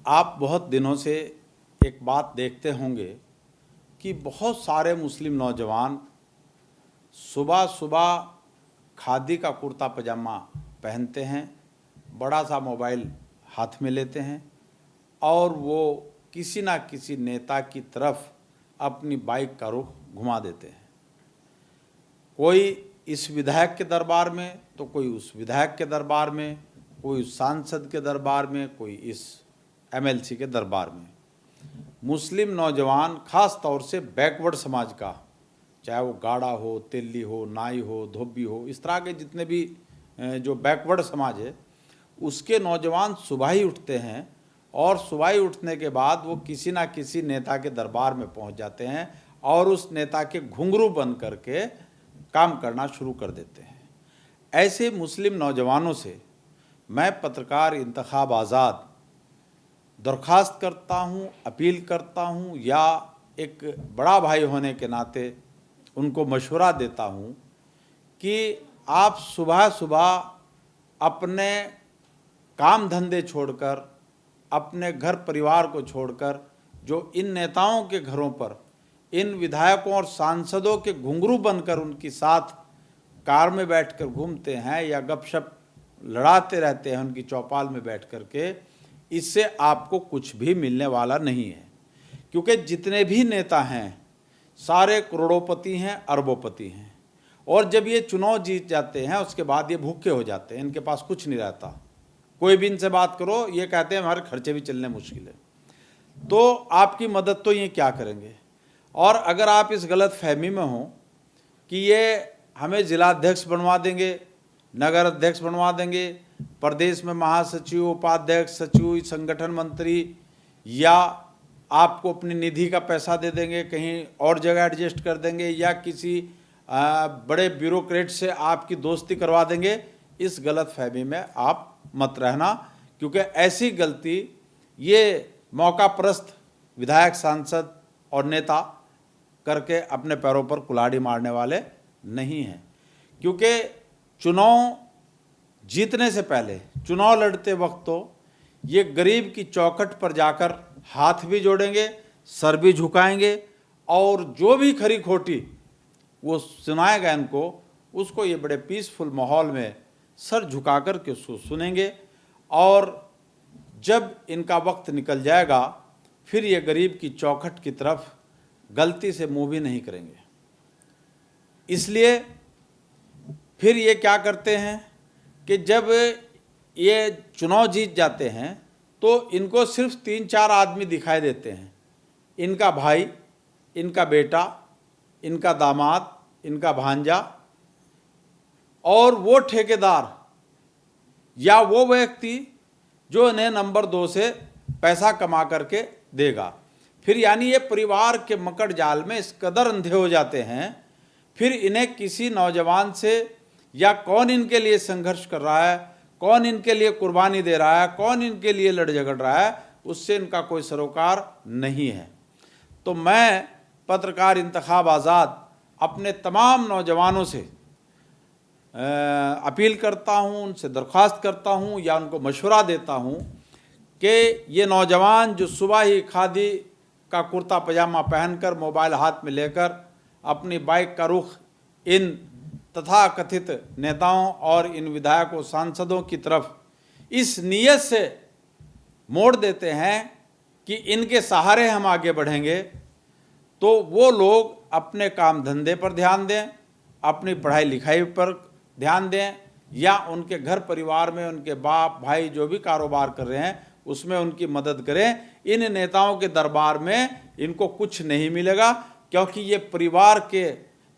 आप बहुत दिनों से एक बात देखते होंगे कि बहुत सारे मुस्लिम नौजवान सुबह सुबह खादी का कुर्ता पजामा पहनते हैं, बड़ा सा मोबाइल हाथ में लेते हैं और वो किसी ना किसी नेता की तरफ अपनी बाइक का रुख घुमा देते हैं। कोई इस विधायक के दरबार में तो कोई उस विधायक के दरबार में, कोई उस सांसद के दरबार में, कोई इस एमएलसी के दरबार में। मुस्लिम नौजवान खास तौर से बैकवर्ड समाज का, चाहे वो गाड़ा हो, तेली हो, नाई हो, धोबी हो, इस तरह के जितने भी जो बैकवर्ड समाज है उसके नौजवान सुबह ही उठते हैं और सुबह ही उठने के बाद वो किसी ना किसी नेता के दरबार में पहुंच जाते हैं और उस नेता के घुंघरू बन करके काम करना शुरू कर देते हैं। ऐसे मुस्लिम नौजवानों से मैं पत्रकार इंतखाब आज़ाद दरख्वास्त करता हूं, अपील करता हूं या एक बड़ा भाई होने के नाते उनको मशवरा देता हूं कि आप सुबह सुबह अपने काम धंधे छोड़कर, अपने घर परिवार को छोड़कर जो इन नेताओं के घरों पर, इन विधायकों और सांसदों के घुंघरू बनकर उनके साथ कार में बैठकर घूमते हैं या गपशप लड़ाते रहते हैं उनकी चौपाल में बैठ कर के, इससे आपको कुछ भी मिलने वाला नहीं है। क्योंकि जितने भी नेता हैं सारे करोड़ोंपति हैं, अरबोंपति हैं, और जब ये चुनाव जीत जाते हैं उसके बाद ये भूखे हो जाते हैं, इनके पास कुछ नहीं रहता। कोई भी इनसे बात करो ये कहते हैं हमारे खर्चे भी चलने मुश्किल है। तो आपकी मदद तो ये क्या करेंगे? और अगर आप इस गलत फहमी में हो कि ये हमें जिलाध्यक्ष बनवा देंगे, नगर अध्यक्ष बनवा देंगे, प्रदेश में महासचिव, उपाध्यक्ष, सचिव, संगठन मंत्री, या आपको अपनी निधि का पैसा दे देंगे, कहीं और जगह एडजस्ट कर देंगे, या किसी बड़े ब्यूरोक्रेट से आपकी दोस्ती करवा देंगे, इस गलत फहमी में आप मत रहना। क्योंकि ऐसी गलती ये मौकाप्रस्त विधायक, सांसद और नेता करके अपने पैरों पर कुल्हाड़ी मारने वाले नहीं हैं। क्योंकि चुनाव जीतने से पहले, चुनाव लड़ते वक्त तो ये गरीब की चौखट पर जाकर हाथ भी जोड़ेंगे, सर भी झुकाएंगे, और जो भी खरी खोटी वो सुनाएगा इनको, उसको ये बड़े पीसफुल माहौल में सर झुका कर के उसको सुनेंगे, और जब इनका वक्त निकल जाएगा फिर ये गरीब की चौखट की तरफ गलती से मुंह भी नहीं करेंगे। इसलिए फिर ये क्या करते हैं कि जब ये चुनाव जीत जाते हैं तो इनको सिर्फ 3-4 आदमी दिखाई देते हैं, इनका भाई, इनका बेटा, इनका दामाद, इनका भांजा, और वो ठेकेदार या वो व्यक्ति जो इन्हें नंबर 2 से पैसा कमा करके देगा। फिर यानी ये परिवार के मकड़ जाल में इस कदर अंधे हो जाते हैं, फिर इन्हें किसी नौजवान से, या कौन इनके लिए संघर्ष कर रहा है, कौन इनके लिए कुर्बानी दे रहा है, कौन इनके लिए लड़ झगड़ रहा है, उससे इनका कोई सरोकार नहीं है। तो मैं पत्रकार इंतखाब आज़ाद अपने तमाम नौजवानों से अपील करता हूं, उनसे दरख्वास्त करता हूं या उनको मशवरा देता हूं कि ये नौजवान जो सुबह ही खादी का कुर्ता पजामा पहनकर, मोबाइल हाथ में लेकर अपनी बाइक का रुख इन तथाकथित नेताओं और इन विधायकों, सांसदों की तरफ इस नीयत से मोड़ देते हैं कि इनके सहारे हम आगे बढ़ेंगे, तो वो लोग अपने काम धंधे पर ध्यान दें, अपनी पढ़ाई लिखाई पर ध्यान दें, या उनके घर परिवार में उनके बाप भाई जो भी कारोबार कर रहे हैं उसमें उनकी मदद करें। इन नेताओं के दरबार में इनको कुछ नहीं मिलेगा, क्योंकि ये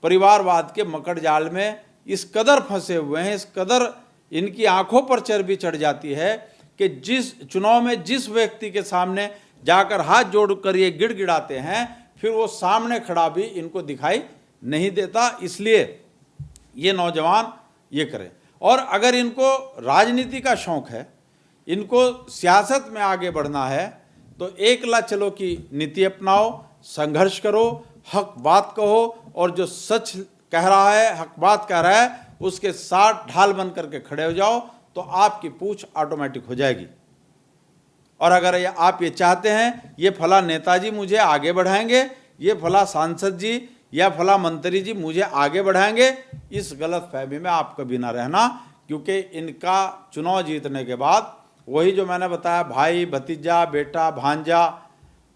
परिवारवाद के मकड़ जाल में इस कदर फंसे हुए हैं, इस कदर इनकी आंखों पर चर्बी चढ़ जाती है कि जिस चुनाव में जिस व्यक्ति के सामने जाकर हाथ जोड़कर ये गिड़गिड़ाते हैं, फिर वो सामने खड़ा भी इनको दिखाई नहीं देता। इसलिए ये नौजवान ये करें। और अगर इनको राजनीति का शौक है, इनको सियासत में आगे बढ़ना है, तो एकला चलो की नीति अपनाओ, संघर्ष करो, हक बात कहो, और जो सच कह रहा है, हक बात कह रहा है, उसके साथ ढाल बन करके खड़े हो जाओ, तो आपकी पूछ ऑटोमेटिक हो जाएगी। और अगर आप ये चाहते हैं ये फला नेताजी मुझे आगे बढ़ाएंगे, ये फला सांसद जी या फला मंत्री जी मुझे आगे बढ़ाएंगे, इस गलत फहमी में आप कभी ना रहना, क्योंकि इनका चुनाव जीतने के बाद वही जो मैंने बताया भाई, भतीजा, बेटा, भांजा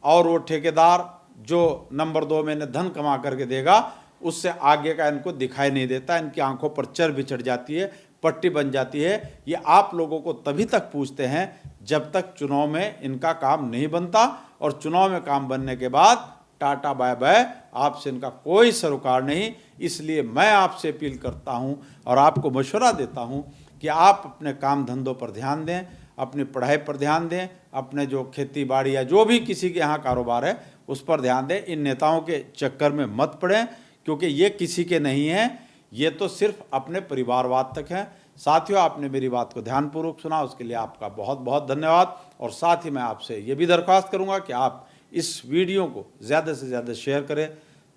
और वो ठेकेदार जो नंबर 2 में धन कमा करके देगा, उससे आगे का इनको दिखाई नहीं देता। इनकी आंखों पर चर्बी चढ़ जाती है, पट्टी बन जाती है। ये आप लोगों को तभी तक पूछते हैं जब तक चुनाव में इनका काम नहीं बनता, और चुनाव में काम बनने के बाद टाटा बाय बाय, आपसे इनका कोई सरोकार नहीं। इसलिए मैं आपसे अपील करता हूं और आपको मशवरा देता हूं कि आप अपने काम धंधों पर ध्यान दें, अपनी पढ़ाई पर ध्यान दें, अपने जो खेती बाड़ी या जो भी किसी के यहाँ कारोबार है उस पर ध्यान दें। इन नेताओं के चक्कर में मत पड़ें, क्योंकि ये किसी के नहीं हैं, ये तो सिर्फ अपने परिवारवाद तक हैं। साथियों, आपने मेरी बात को ध्यानपूर्वक सुना, उसके लिए आपका बहुत बहुत धन्यवाद। और साथ ही मैं आपसे ये भी दरख्वास्त करूंगा कि आप इस वीडियो को ज़्यादा से ज़्यादा शेयर करें,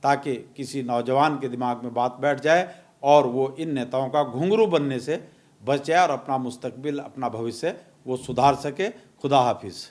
ताकि किसी नौजवान के दिमाग में बात बैठ जाए और वो इन नेताओं का घुंघरू बनने से बच जाए और अपना मुस्तकबिल, अपना भविष्य वो सुधार सके। खुदा हाफिज़।